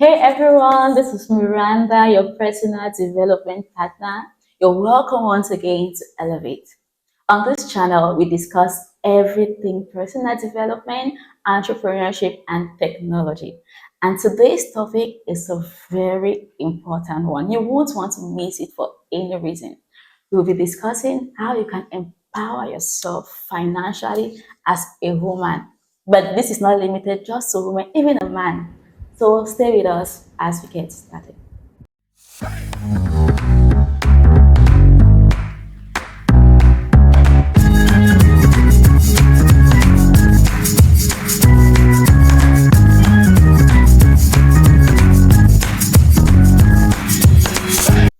Hey everyone, this is Miranda, your personal development partner. You're welcome once again to Elevate. On this channel, we discuss everything personal development, entrepreneurship, and technology. And today's topic is a very important one. You won't want to miss it for any reason. We'll be discussing how you can empower yourself financially as a woman. But this is not limited just to women, even a man. So stay with us as we get started.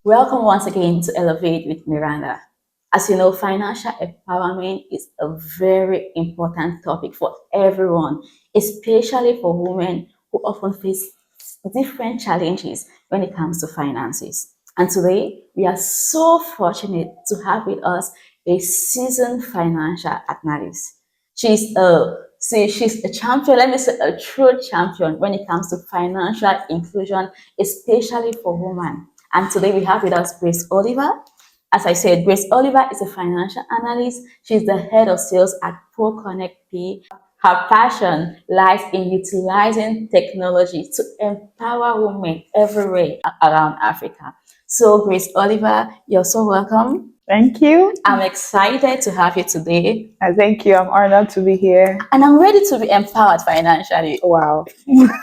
Welcome once again to Elevate with Miranda. As you know, financial empowerment is a very important topic for everyone, especially for women who often face different challenges when it comes to finances. And today, we are so fortunate to have with us a seasoned financial analyst. She's a champion, let me say a true champion when it comes to financial inclusion, especially for women. And today we have with us Grace Oliver. As I said, Grace Oliver is a financial analyst. She's the head of sales at ProConnect Pay. Her passion lies in utilizing technology to empower women everywhere around Africa. So, Grace Oliver, you're so welcome. Thank you. I'm excited to have you today. Thank you. I'm honored to be here. And I'm ready to be empowered financially. Wow.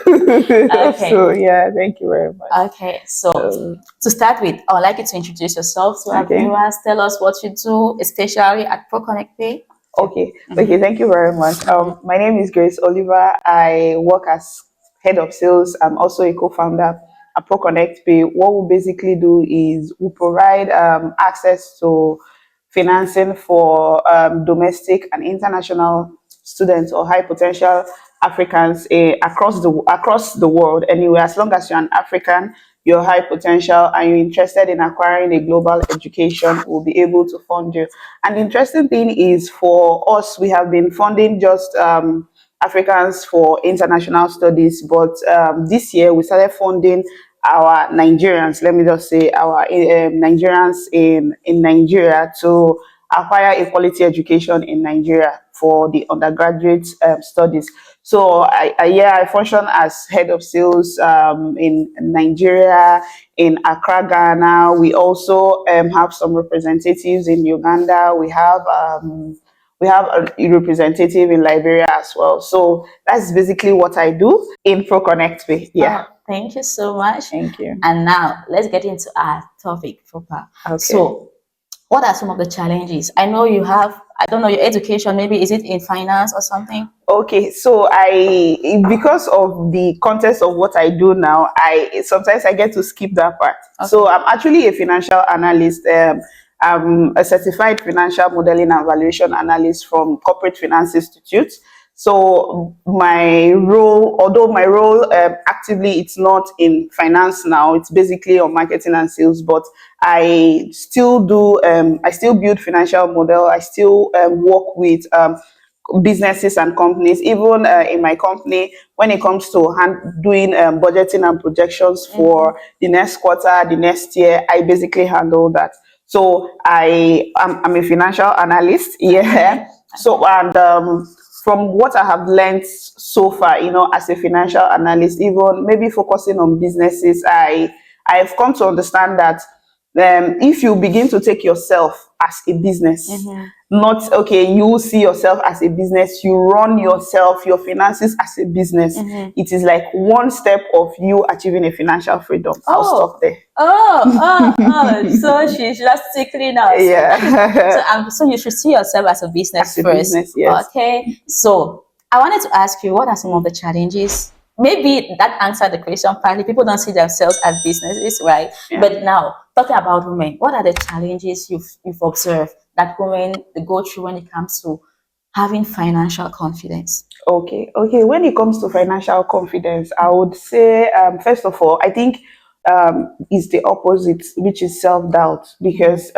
Okay. So, yeah, thank you very much. Okay, so to start with, I would like you to introduce yourself to our viewers. Tell us what you do, especially at ProConnect Pay. Okay. Thank you very much. My name is Grace Oliver. I work as head of sales. I'm also a co-founder at ProConnect Pay. What we basically do is we provide access to financing for domestic and international students or high potential Africans across the world. Anyway, as long as you're an African, you're high potential and you're interested in acquiring a global education, we'll be able to fund you. And the interesting thing is, for us, we have been funding just Africans for international studies, but this year we started funding our Nigerians, let me just say our Nigerians in Nigeria to acquire a quality education in Nigeria for the undergraduate studies. So I function as head of sales in Nigeria, in Accra, Ghana. We also have some representatives in Uganda. We have a representative in Liberia as well. So that's basically what I do in ProConnect Pay. Yeah. Oh, thank you so much. Thank you. And now let's get into our topic proper. Okay. So, what are some of the challenges? I know you have, I don't know, your education, maybe is it in finance or something? Okay, so because of the context of what I do now, sometimes I get to skip that part. Okay. So I'm actually a financial analyst. I'm a certified financial modeling and valuation analyst from Corporate Finance Institute. So my role, although my role actively it's not in finance now, it's basically on marketing and sales, but I still do, I still build financial model. I still work with businesses and companies, even in my company, when it comes to doing budgeting and projections for the next quarter, the next year, I basically handle that. So I'm a financial analyst. Yeah. So, and from what I have learned so far, as a financial analyst, even maybe focusing on businesses, I've come to understand that if you begin to take yourself as a business, not okay, you see yourself as a business, you run yourself, your finances as a business, it is like one step of you achieving a financial freedom. I'll stop there. So she's just tickling us. Yeah. So you should see yourself as a business as first. A business, yes. Okay. So I wanted to ask you, what are some of the challenges? Maybe that answered the question partly. People don't see themselves as businesses, right? Yeah. But now, talking about women, what are the challenges you've observed that women go through when it comes to having financial confidence? Okay. When it comes to financial confidence, I would say, first of all, I think is the opposite, which is self-doubt, because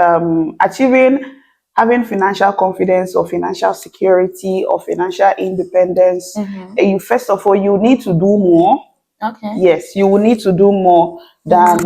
having financial confidence or financial security or financial independence, you first of all, you need to do more Okay. Yes, you will need to do more than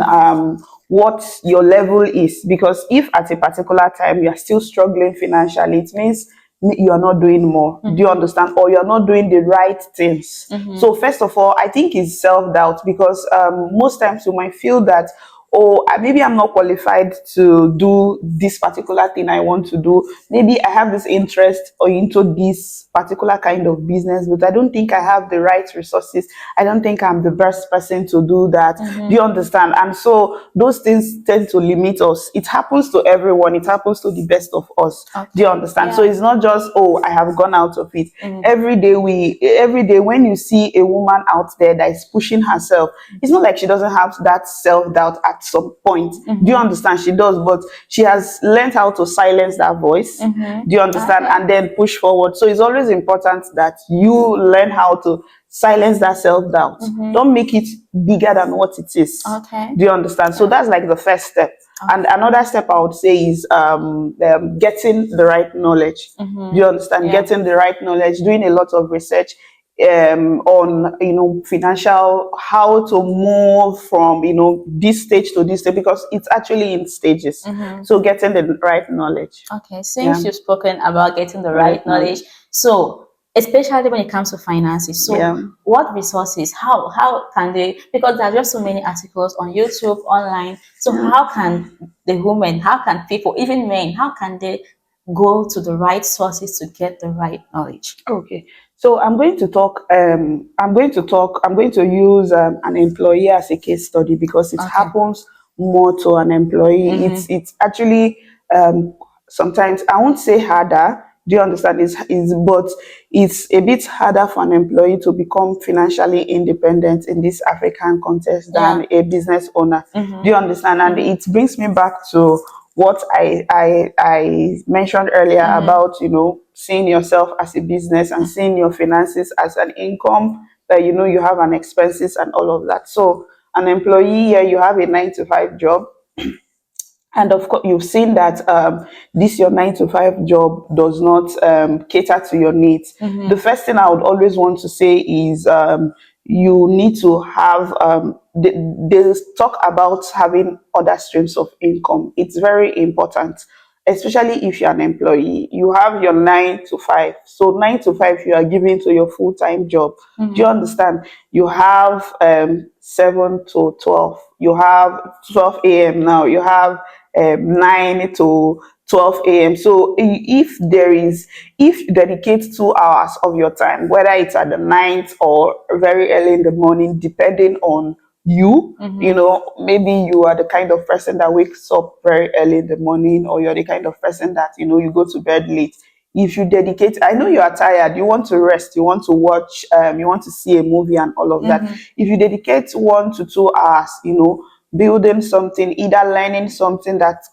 what your level is, because if at a particular time you are still struggling financially, it means you are not doing more. Do you understand? Or you are not doing the right things. So first of all, I think it's self-doubt, because most times you might feel that, oh, maybe I'm not qualified to do this particular thing I want to do. Maybe I have this interest or into this particular kind of business, but I don't think I have the right resources. I don't think I'm the best person to do that. Do you understand? And so those things tend to limit us. It happens to everyone. It happens to the best of us. Do you Okay. understand? So Yeah. it's not just, oh, I have gone out of it. Every day when you see a woman out there that is pushing herself, it's not like she doesn't have that self-doubt at some point. Do you understand? She does, but she has learned how to silence that voice. Do you understand? Okay. And then push forward. So it's always important that you learn how to silence that self-doubt. Don't make it bigger than what it is. Okay. Do you understand? So that's like the first step. And another step I would say is getting the right knowledge. Do you understand? Yeah. Getting the right knowledge, doing a lot of research on financial, how to move from this stage to this stage, because it's actually in stages. So getting the right knowledge. Okay, Yeah, since you've spoken about getting the right right knowledge, knowledge. so especially when it comes to finances, so Yeah. what resources, how can they, because there are just so many articles on YouTube, online, so how can the women, how can people, even men, how can they go to the right sources to get the right knowledge? Okay. So I'm going to use an employee as a case study, because it Okay. happens more to an employee. It's actually um, sometimes, I won't say harder. Do you understand? But it's a bit harder for an employee to become financially independent in this African context Yeah. than a business owner. Do you understand? And it brings me back to what I mentioned earlier about seeing yourself as a business and seeing your finances as an income, that you have an expenses and all of that. So an employee here, you have a 9 to 5 job, and of course, you've seen that this your 9 to 5 job does not cater to your needs. The first thing I would always want to say is you need to have, they talk about having other streams of income. It's very important, especially if you're an employee. You have your 9 to 5. So 9 to 5, you are giving to your full-time job. Do you understand? You have 7 to 12. You have 12 a.m. now. You have 9 to 12 a.m. So if you dedicate 2 hours of your time, whether it's at the night or very early in the morning, depending on you, maybe you are the kind of person that wakes up very early in the morning, or you're the kind of person that, you go to bed late. If you dedicate, I know you are tired, you want to rest, you want to watch, you want to see a movie and all of that. If you dedicate 1 to 2 hours, building something, either learning something that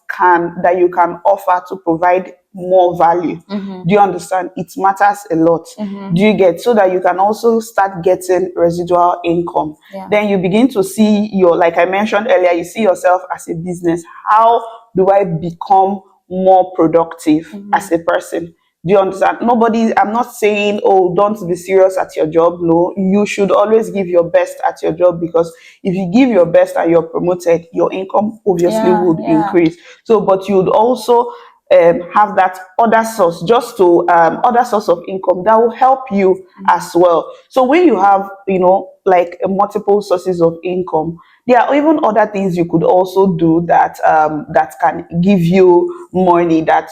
you can offer to provide more value. Do you understand? It matters a lot. Do you get? So that you can also start getting residual income. Yeah. Then you begin to see like I mentioned earlier, you see yourself as a business. How do I become more productive as a person? Do you understand? I'm not saying, oh, don't be serious at your job. No, you should always give your best at your job, because if you give your best and you're promoted, your income obviously Yeah, would yeah. increase. So, but you would also have that other source, just to other source of income that will help you as well. So when you have, like multiple sources of income, there are even other things you could also do that can give you money. That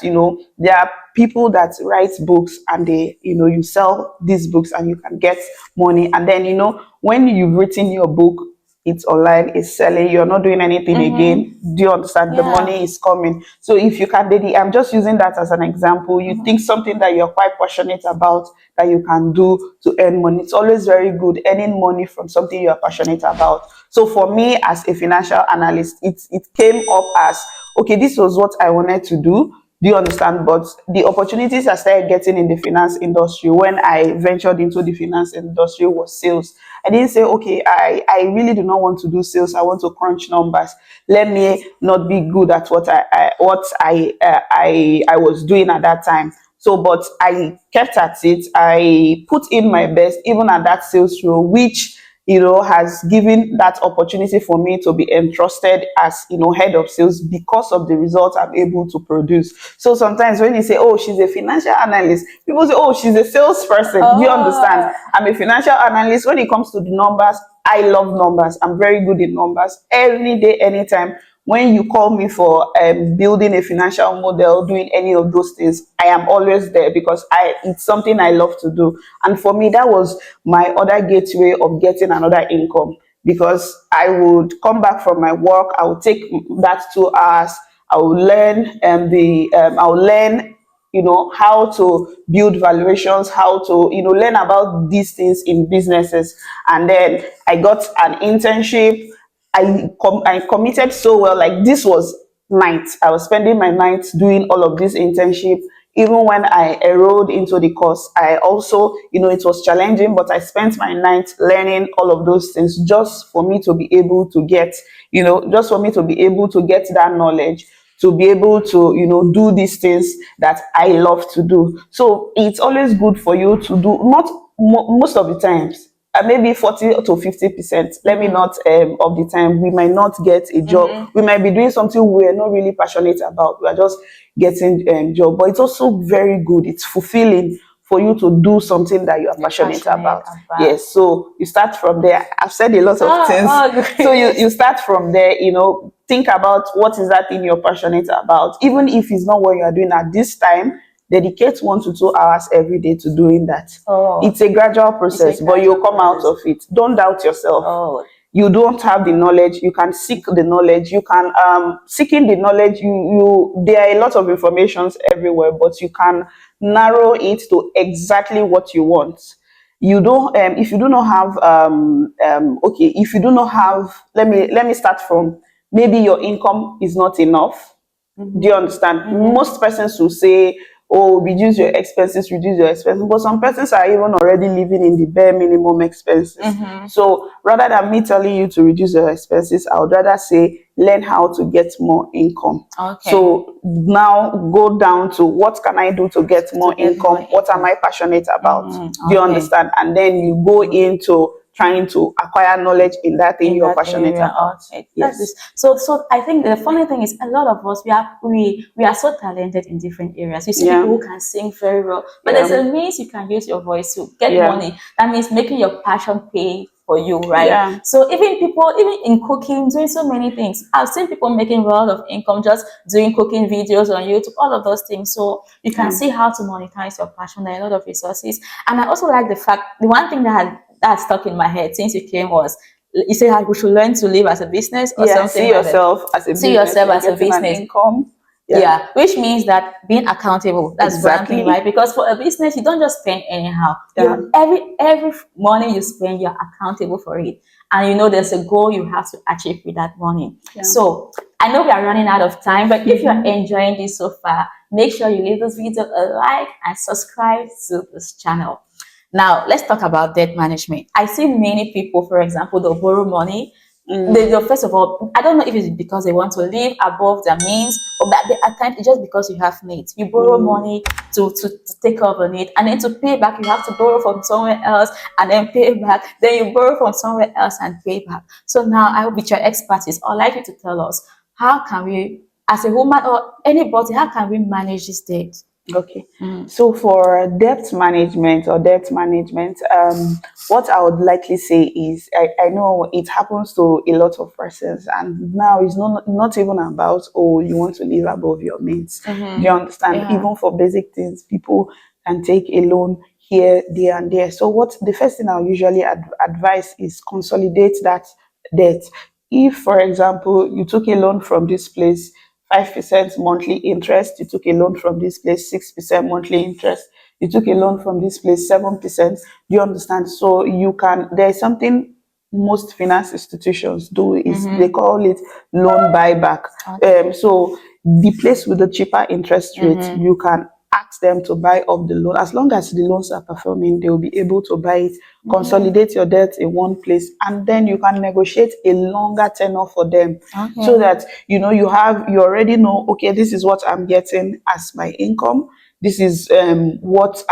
there are people that write books, and you sell these books and you can get money. And then when you've written your book, it's online, it's selling, you're not doing anything again. Do you understand? The Yeah. money is coming. So if you can I'm just using that as an example. You think something that you're quite passionate about, that you can do to earn money. It's always very good earning money from something you're passionate about. So for me, as a financial analyst, it came up as, okay, this was what I wanted to do. Do you understand? But the opportunities I started getting in the finance industry, when I ventured into the finance industry, was sales. I didn't say, okay, I really do not want to do sales. I want to crunch numbers. Let me not be good at what I was doing at that time. So, but I kept at it. I put in my best, even at that sales role, which has given that opportunity for me to be entrusted as, head of sales because of the results I'm able to produce. So sometimes when you say, oh, she's a financial analyst, people say, oh, she's a salesperson. Do you understand? I'm a financial analyst. When it comes to the numbers, I love numbers. I'm very good in numbers. Any day, anytime. When you call me for building a financial model, doing any of those things, I am always there because it's something I love to do. And for me, that was my other gateway of getting another income, because I would come back from my work, I would take that 2 hours, I would learn I would learn how to build valuations, how to learn about these things in businesses. And then I got an internship. I committed so well. Like, this was night. I was spending my nights doing all of this internship. Even when I enrolled into the course, I also, it was challenging, but I spent my nights learning all of those things just for me to be able to get, just for me to be able to get that knowledge, to be able to, do these things that I love to do. So it's always good for you to do, not most of the times, maybe 40 to 50%. Let me not, of the time, we might not get a job. We might be doing something we're not really passionate about. We are just getting a job. But it's also very good. It's fulfilling for you to do something that you are passionate about. Yes. So you start from there. I've said a lot of things. So you start from there, think about what is that thing you're passionate about. Even if it's not what you are doing at this time, dedicate 1 to 2 hours every day to doing that. It's a gradual process, but you'll come out of it. Don't doubt yourself. You don't have the knowledge, you can seek the knowledge. You can seeking the knowledge, you there are a lot of informations everywhere, but you can narrow it to exactly what you want. You don't if you do not have okay, if you do not have, let me start from, maybe your income is not enough. Do you understand? Most persons will say, oh, reduce your expenses. But some persons are even already living in the bare minimum expenses. So rather than me telling you to reduce your expenses, I would rather say, learn how to get more income. So now go down to, what can I do to get more income? What am I passionate about? Do you understand? And then you go into trying to acquire knowledge in that thing you're passionate about. Yes. So I think the funny thing is, a lot of us, we are so talented in different areas. You see people who can sing very well, but there's a means you can use your voice to get money. That means making your passion pay for you, right? So even in cooking, doing so many things, I've seen people making a lot of income just doing cooking videos on YouTube, all of those things. So you can see how to monetize your passion. There are a lot of resources. And I also like the fact, the one thing that stuck in my head since you came was, you said we should learn to live as a business or something. See yourself as a business. See yourself as a business. Income. Which means that being accountable, that's one thing, right? Because for a business, you don't just spend anyhow. Every money you spend, you're accountable for it. And there's a goal you have to achieve with that money. So I know we are running out of time, but if you're enjoying this so far, make sure you leave this video a like and subscribe to this channel. Now, let's talk about debt management. I see many people, for example, they'll borrow money. First of all, I don't know if it's because they want to live above their means, or at times it's just because you have needs. You borrow money to take care of a need, and then to pay back, you have to borrow from somewhere else and then pay back. Then you borrow from somewhere else and pay back. So now, I hope with your expertise, I'd like you to tell us, how can we, as a woman or anybody, how can we manage this debt? Okay. So for debt management, what I would likely say is, I know it happens to a lot of persons, and now it's not even about, oh, you want to live above your means. Do you understand? Even for basic things, people can take a loan here, there, and there. So the first thing I'll usually advise is consolidate that debt. If, for example, you took a loan from this place, 5% monthly interest, you took a loan from this place, 6% monthly interest, you took a loan from this place, 7%. Do you understand? So there's something most finance institutions do, is they call it loan buyback. So the place with the cheaper interest rates, you can ask them to buy up the loan. As long as the loans are performing, they will be able to buy it, consolidate your debt in one place, and then you can negotiate a longer tenure for them, so that you already know, okay, this is what I'm getting as my income. This is what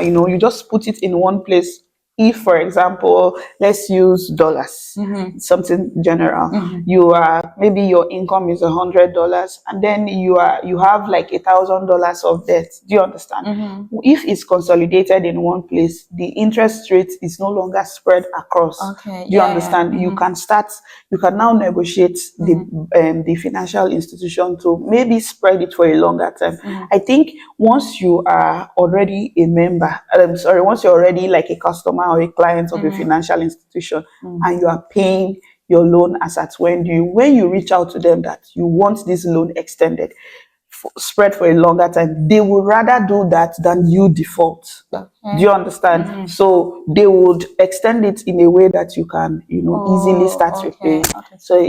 you just put it in one place. if, for example, let's use dollars, something general. You are, maybe your income is $100, and then you have like $1,000 of debt. Do you understand? If it's consolidated in one place, the interest rate is no longer spread across. Okay. Do you understand? You can start. You can now negotiate the financial institution to maybe spread it for a longer time. I think once you are already a member, once you're already like a customer or a client of a financial institution, and you are paying your loan as at when you reach out to them that you want this loan extended, spread for a longer time, they would rather do that than you default. Do you understand? So they would extend it in a way that you can, easily start repaying. So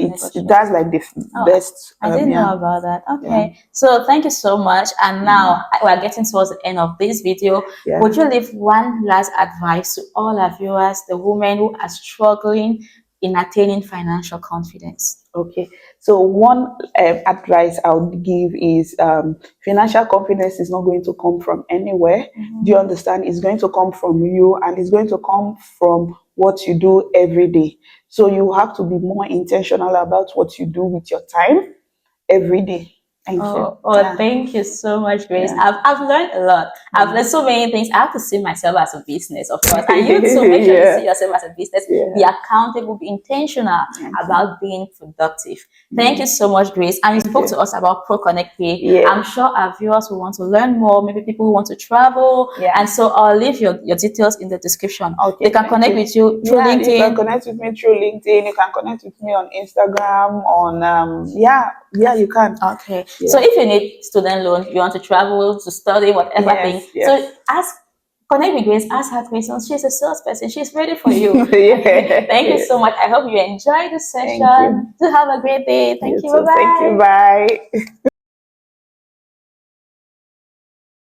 that's like the best. I didn't know about that. Okay. So thank you so much. And now we're getting towards the end of this video. Would you leave one last advice to all our viewers, the women who are struggling in attaining financial confidence? Okay, so one advice I would give is financial confidence is not going to come from anywhere. Do you understand? It's going to come from you, and it's going to come from what you do every day. So you have to be more intentional about what you do with your time every day. Thank you. Thank you so much, Grace. I've learned a lot. I've learned so many things. I have to see myself as a business, of course. And you too, make sure you see yourself as a business. Be accountable, be intentional about being productive. Thank you so much, Grace. And you spoke to us about ProConnect Pay. I'm sure our viewers who want to learn more, maybe people who want to travel. And so I'll leave your details in the description. They can connect with you through LinkedIn. You can connect with me through LinkedIn. You can connect with me on Instagram, you can. Okay. So if you need student loan, you want to travel, to study, whatever thing. So connect with Grace, ask her questions. She's a salesperson. She's ready for you. Thank you so much. I hope you enjoyed the session. Do have a great day. Thank you. Bye-bye. Thank you. Bye.